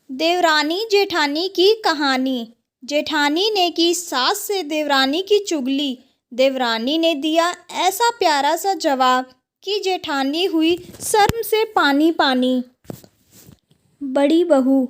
देवरानी जेठानी की कहानी। जेठानी ने की सास से देवरानी की चुगली। देवरानी ने दिया ऐसा प्यारा सा जवाब कि जेठानी हुई शर्म से पानी पानी। बड़ी बहू,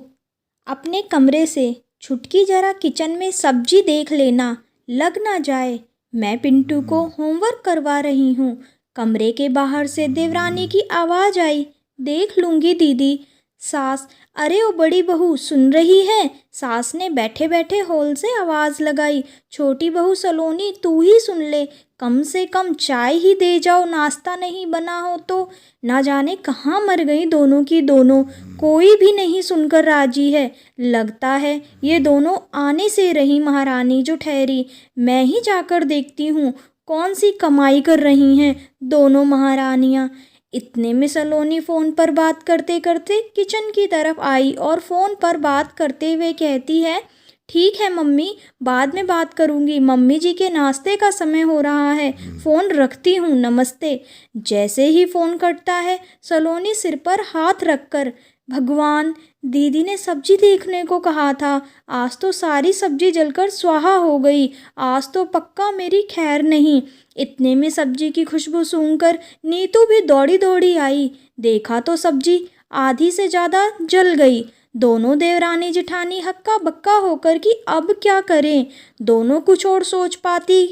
अपने कमरे से छुटकी जरा किचन में सब्जी देख लेना, लग ना जाए। मैं पिंटू को होमवर्क करवा रही हूँ। कमरे के बाहर से देवरानी की आवाज़ आई। देख लूँगी दीदी। सास, अरे ओ बड़ी बहू, सुन रही है? सास ने बैठे बैठे हॉल से आवाज़ लगाई। छोटी बहू सलोनी, तू ही सुन ले, कम से कम चाय ही दे जाओ, नाश्ता नहीं बना हो तो। ना जाने कहाँ मर गई दोनों की दोनों, कोई भी नहीं सुनकर राजी है। लगता है ये दोनों आने से रही महारानी जो ठहरी। मैं ही जाकर देखती हूँ कौन सी कमाई कर रही हैं दोनों महारानियाँ। इतने में सलोनी फ़ोन पर बात करते करते किचन की तरफ आई और फ़ोन पर बात करते हुए कहती है, ठीक है मम्मी, बाद में बात करूँगी, मम्मी जी के नाश्ते का समय हो रहा है, फ़ोन रखती हूँ, नमस्ते। जैसे ही फ़ोन कटता है, सलोनी सिर पर हाथ रखकर, भगवान, दीदी ने सब्जी देखने को कहा था, आज तो सारी सब्जी जलकर स्वाहा हो गई, आज तो पक्का मेरी खैर नहीं। इतने में सब्जी की खुशबू सूंघकर नीतू भी दौड़ी दौड़ी आई। देखा तो सब्जी आधी से ज़्यादा जल गई। दोनों देवरानी जेठानी हक्का बक्का होकर कि अब क्या करें। दोनों कुछ और सोच पाती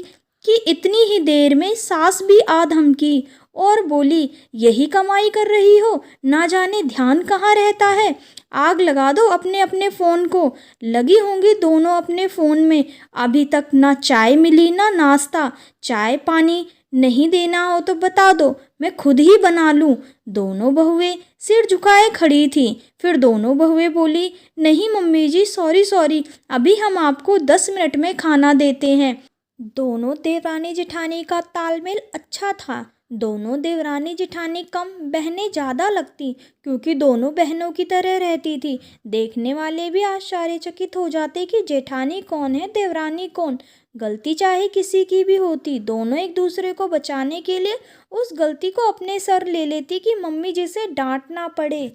कि इतनी ही देर में सास भी आ धमकी और बोली, यही कमाई कर रही हो, ना जाने ध्यान कहाँ रहता है। आग लगा दो अपने अपने फ़ोन को। लगी होंगी दोनों अपने फ़ोन में। अभी तक ना चाय मिली ना नाश्ता। चाय पानी नहीं देना हो तो बता दो, मैं खुद ही बना लूँ। दोनों बहुएं सिर झुकाए खड़ी थीं। फिर दोनों बहुएं बोली, नहीं मम्मी जी, सॉरी सॉरी, अभी हम आपको 10 मिनट में खाना देते हैं। दोनों देवरानी जेठानी का तालमेल अच्छा था। दोनों देवरानी जेठानी कम, बहनें ज़्यादा लगती, क्योंकि दोनों बहनों की तरह रहती थी। देखने वाले भी आश्चर्यचकित हो जाते कि जेठानी कौन है, देवरानी कौन। गलती चाहे किसी की भी होती, दोनों एक दूसरे को बचाने के लिए उस गलती को अपने सर ले लेती कि मम्मी जिसे डांट ना पड़े।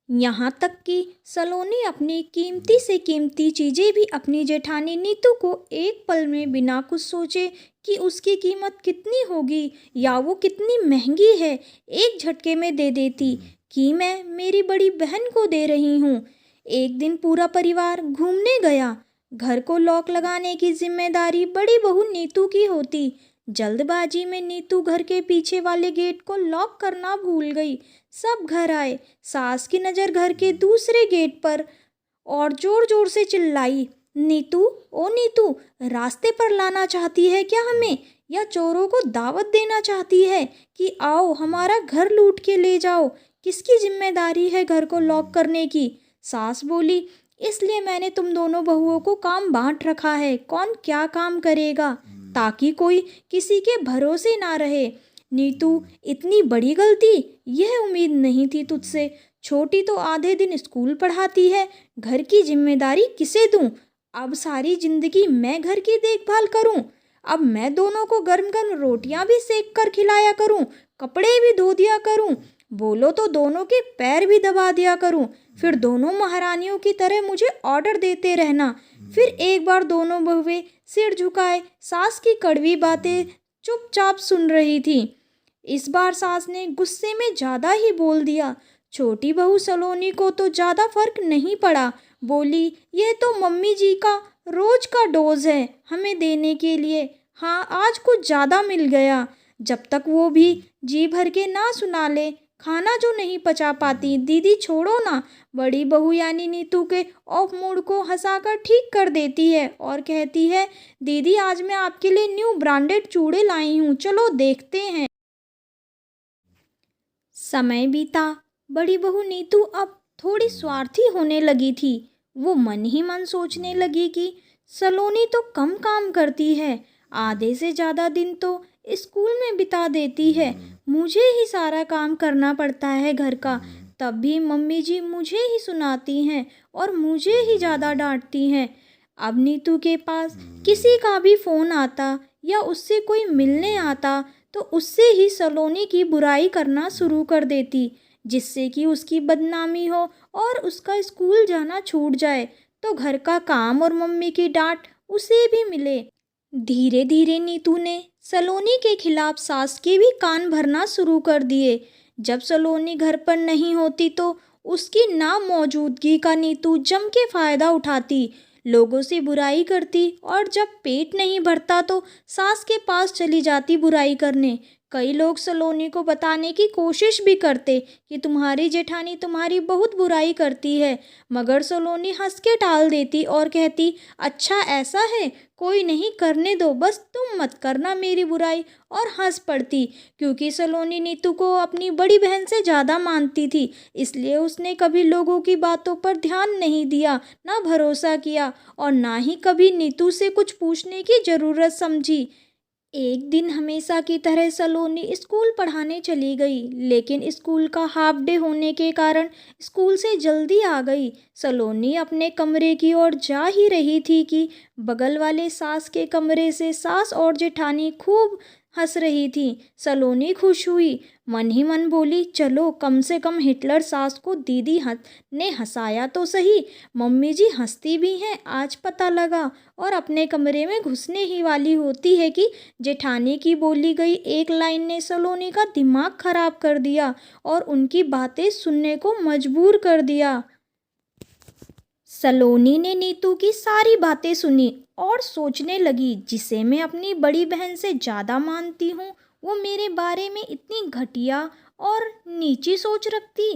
यहाँ तक कि सलोनी अपनी कीमती से कीमती चीज़ें भी अपनी जेठानी नीतू को एक पल में बिना कुछ सोचे कि उसकी कीमत कितनी होगी या वो कितनी महंगी है, एक झटके में दे देती कि मैं मेरी बड़ी बहन को दे रही हूँ। एक दिन पूरा परिवार घूमने गया। घर को लॉक लगाने की जिम्मेदारी बड़ी बहू नीतू की होती। जल्दबाजी में नीतू घर के पीछे वाले गेट को लॉक करना भूल गई। सब घर आए। सास की नज़र घर के दूसरे गेट पर और जोर जोर से चिल्लाई, नीतू, ओ नीतू, रास्ते पर लाना चाहती है क्या हमें, या चोरों को दावत देना चाहती है कि आओ हमारा घर लूट के ले जाओ। किसकी जिम्मेदारी है घर को लॉक करने की? सास बोली, इसलिए मैंने तुम दोनों बहुओं को काम बांट रखा है, कौन क्या काम करेगा, ताकि कोई किसी के भरोसे ना रहे। नीतू, इतनी बड़ी गलती, यह उम्मीद नहीं थी तुझसे। छोटी तो आधे दिन स्कूल पढ़ाती है, घर की जिम्मेदारी किसे दूं? अब सारी जिंदगी मैं घर की देखभाल करूं? अब मैं दोनों को गर्म गर्म रोटियां भी सेक कर खिलाया करूं, कपड़े भी धो दिया करूं, बोलो तो दोनों के पैर भी दबा दिया करूं, फिर दोनों महारानियों की तरह मुझे ऑर्डर देते रहना। फिर एक बार दोनों बहुएं सिर झुकाए सास की कड़वी बातें चुपचाप सुन रही थी। इस बार सास ने गुस्से में ज़्यादा ही बोल दिया। छोटी बहू सलोनी को तो ज़्यादा फर्क नहीं पड़ा। बोली, यह तो मम्मी जी का रोज का डोज है हमें देने के लिए। हाँ, आज कुछ ज़्यादा मिल गया। जब तक वो भी जी भर के ना सुना ले, खाना जो नहीं पचा पाती, दीदी छोड़ो ना। बड़ी बहू यानी नीतू के ऑफ मूड को हंसाकर ठीक कर देती है और कहती है, दीदी आज मैं आपके लिए न्यू ब्रांडेड चूड़े लाई हूँ, चलो देखते हैं। समय बीता। बड़ी बहू नीतू अब थोड़ी स्वार्थी होने लगी थी। वो मन ही मन सोचने लगी कि सलोनी तो कम काम करती है, आधे से ज़्यादा दिन तो स्कूल में बिता देती है, मुझे ही सारा काम करना पड़ता है घर का। तब भी मम्मी जी मुझे ही सुनाती हैं और मुझे ही ज़्यादा डांटती हैं। अब नीतू के पास किसी का भी फ़ोन आता या उससे कोई मिलने आता तो उससे ही सलोनी की बुराई करना शुरू कर देती। जिससे कि उसकी बदनामी हो और उसका स्कूल जाना छूट जाए, तो घर का काम और मम्मी की डांट उसे भी मिले। धीरे धीरे नीतू ने सलोनी के खिलाफ सास के भी कान भरना शुरू कर दिए। जब सलोनी घर पर नहीं होती तो उसकी नामौजूदगी का नीतू जम के फायदा उठाती, लोगों से बुराई करती और जब पेट नहीं भरता तो सास के पास चली जाती बुराई करने। कई लोग सलोनी को बताने की कोशिश भी करते कि तुम्हारी जेठानी तुम्हारी बहुत बुराई करती है, मगर सलोनी हंस के टाल देती और कहती, अच्छा ऐसा है, कोई नहीं, करने दो, बस तुम मत करना मेरी बुराई, और हंस पड़ती। क्योंकि सलोनी नीतू को अपनी बड़ी बहन से ज़्यादा मानती थी, इसलिए उसने कभी लोगों की बातों पर ध्यान नहीं दिया, ना भरोसा किया और ना ही कभी नीतू से कुछ पूछने की ज़रूरत समझी। एक दिन हमेशा की तरह सलोनी स्कूल पढ़ाने चली गई, लेकिन स्कूल का हाफ डे होने के कारण स्कूल से जल्दी आ गई। सलोनी अपने कमरे की ओर जा ही रही थी कि बगल वाले सास के कमरे से सास और जेठानी खूब हंस रही थी। सलोनी खुश हुई, मन ही मन बोली, चलो कम से कम हिटलर सास को दीदी ने हंसाया तो सही, मम्मी जी हंसती भी हैं आज पता लगा। और अपने कमरे में घुसने ही वाली होती है कि जेठानी की बोली गई एक लाइन ने सलोनी का दिमाग खराब कर दिया और उनकी बातें सुनने को मजबूर कर दिया। सलोनी ने नीतू की सारी बातें सुनी और सोचने लगी, जिसे मैं अपनी बड़ी बहन से ज़्यादा मानती हूँ, वो मेरे बारे में इतनी घटिया और नीची सोच रखती,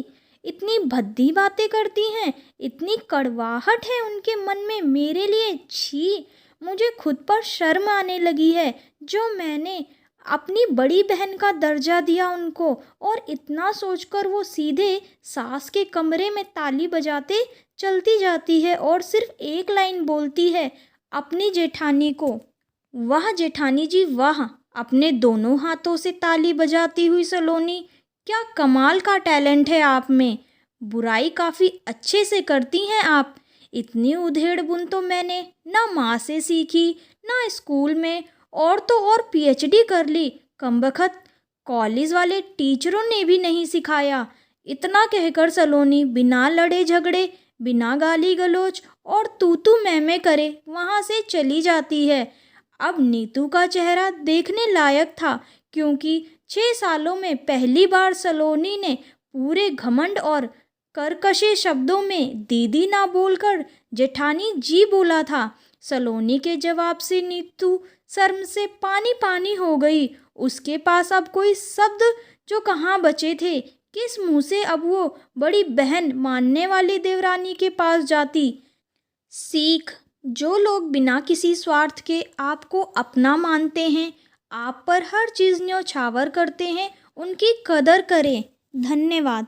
इतनी भद्दी बातें करती हैं, इतनी कड़वाहट है उनके मन में मेरे लिए। छी, मुझे खुद पर शर्म आने लगी है, जो मैंने अपनी बड़ी बहन का दर्जा दिया उनको। और इतना सोचकर वो सीधे सास के कमरे में ताली बजाते चलती जाती है और सिर्फ एक लाइन बोलती है अपनी जेठानी को, वाह जेठानी जी वाह, अपने दोनों हाथों से ताली बजाती हुई सलोनी, क्या कमाल का टैलेंट है आप में, बुराई काफ़ी अच्छे से करती हैं आप। इतनी उधेड़ बुन तो मैंने ना माँ से सीखी, ना स्कूल में, और तो और पीएचडी कर ली, कमबख्त कॉलेज वाले टीचरों ने भी नहीं सिखाया। इतना कहकर सलोनी बिना लड़े झगड़े, बिना गाली गलौज और तू मैं करे वहाँ से चली जाती है। अब नीतू का चेहरा देखने लायक था, क्योंकि 6 सालों में पहली बार सलोनी ने पूरे घमंड और करकशे शब्दों में दीदी ना बोलकर जेठानी जी बोला था। सलोनी के जवाब से नीतू शर्म से पानी पानी हो गई। उसके पास अब कोई शब्द जो कहाँ बचे थे, किस मुंह से अब वो बड़ी बहन मानने वाली देवरानी के पास जाती। सीख, जो लोग बिना किसी स्वार्थ के आपको अपना मानते हैं, आप पर हर चीज़ न्योछावर करते हैं, उनकी कदर करें। धन्यवाद।